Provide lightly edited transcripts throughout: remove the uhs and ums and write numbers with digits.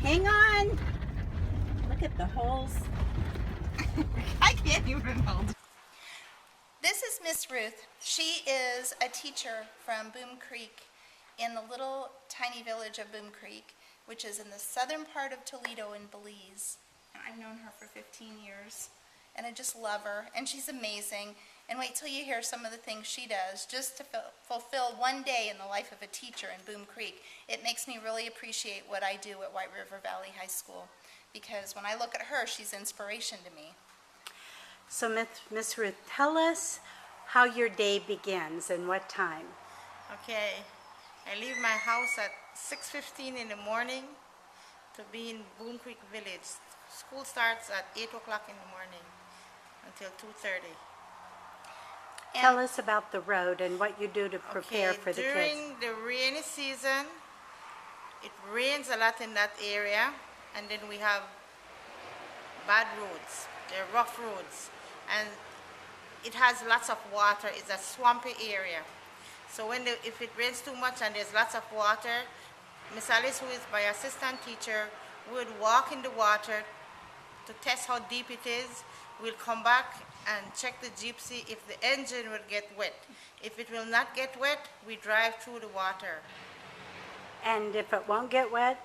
Hang on. Look at the holes. I can't even hold. This is Miss Ruth. She is a teacher from Boom Creek in the little tiny village of Boom Creek, which is in the southern part of Toledo in Belize. And I've known her for 15 years, and I just love her, and she's amazing. And wait till you hear some of the things she does just to fulfill one day in the life of a teacher in Boom Creek. It makes me really appreciate what I do at White River Valley High School, because when I look at her, she's inspiration to me. So Miss Ruth, tell us how your day begins and what time. Okay, I leave my house at 6:15 in the morning to be in Boom Creek Village. School starts at 8 o'clock in the morning until 2:30. Tell us about the road and what you do to prepare for the kids. During the rainy season, it rains a lot in that area, and then we have bad roads. They're rough roads, and it has lots of water. It's a swampy area. So if it rains too much and there's lots of water, Miss Alice, who is my assistant teacher, would walk in the water to test how deep it is. We'll come back and check the Jeep, see if the engine will get wet. If it will not get wet, we drive through the water. And if it won't get wet,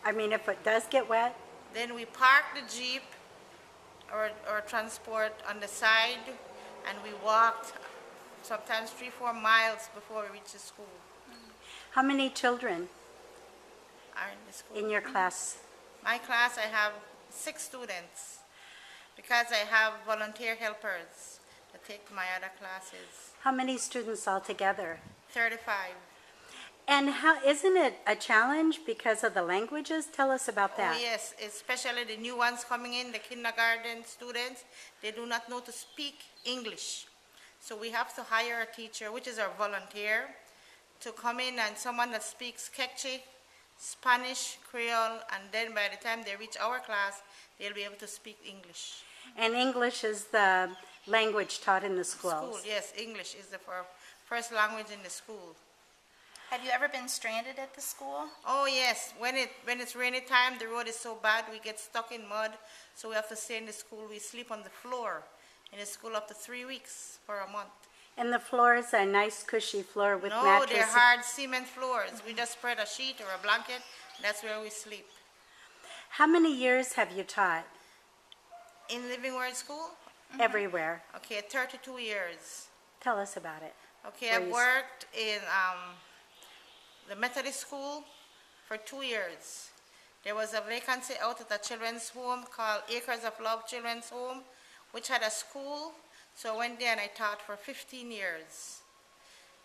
if it does get wet? Then we park the Jeep or transport on the side, and we walked sometimes 3-4 miles before we reach the school. How many children Are in the school. in your class? My class, I have 6 students because I have volunteer helpers that take my other classes. How many students altogether? 35. And isn't it a challenge because of the languages? Tell us about that. Oh yes, especially the new ones coming in, the kindergarten students, they do not know to speak English. So we have to hire a teacher, which is our volunteer, to come in, and someone that speaks Quechua, Spanish, Creole, and then by the time they reach our class, they'll be able to speak English. And English is the language taught in the schools. School, yes, English is the first language in the school. Have you ever been stranded at the school? Oh yes, when it's rainy time, the road is so bad, we get stuck in mud, so we have to stay in the school. We sleep on the floor in the school up to 3 weeks for a month. And the floor is a nice cushy floor with No, mattresses. they're hard cement floors. We just spread a sheet or a blanket, and that's where we sleep. How many years have you taught? In Living Word School? Everywhere. Okay, 32 years. Tell us about it. Okay, I've worked in the Methodist school for 2 years. There was a vacancy out at a children's home called Acres of Love Children's Home, which had a school. So I went there and I taught for 15 years.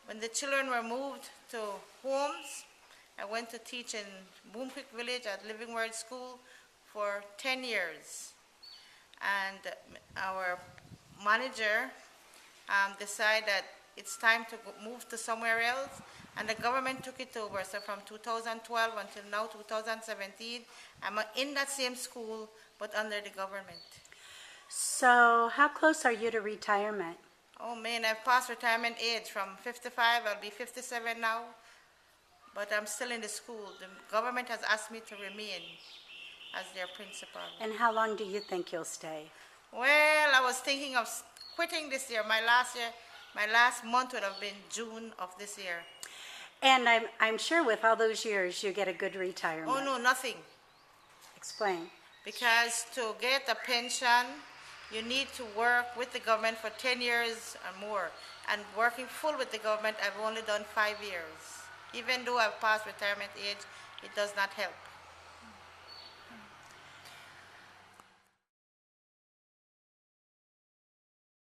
When the children were moved to homes, I went to teach in Boom Creek Village at Living Word School for 10 years. And our manager decided that it's time to move to somewhere else, and the government took it over. So from 2012 until now, 2017, I'm in that same school, but under the government. So how close are you to retirement? Oh man, I've passed retirement age. From 55, I'll be 57 now, but I'm still in the school. The government has asked me to remain as their principal. And how long do you think you'll stay? Well, I was thinking of quitting this year. My last month would have been June of this year. And I'm sure with all those years you get a good retirement. Oh no, nothing. Explain. Because to get a pension, you need to work with the government for 10 years or more. And working full with the government, I've only done 5 years. Even though I've passed retirement age, it does not help.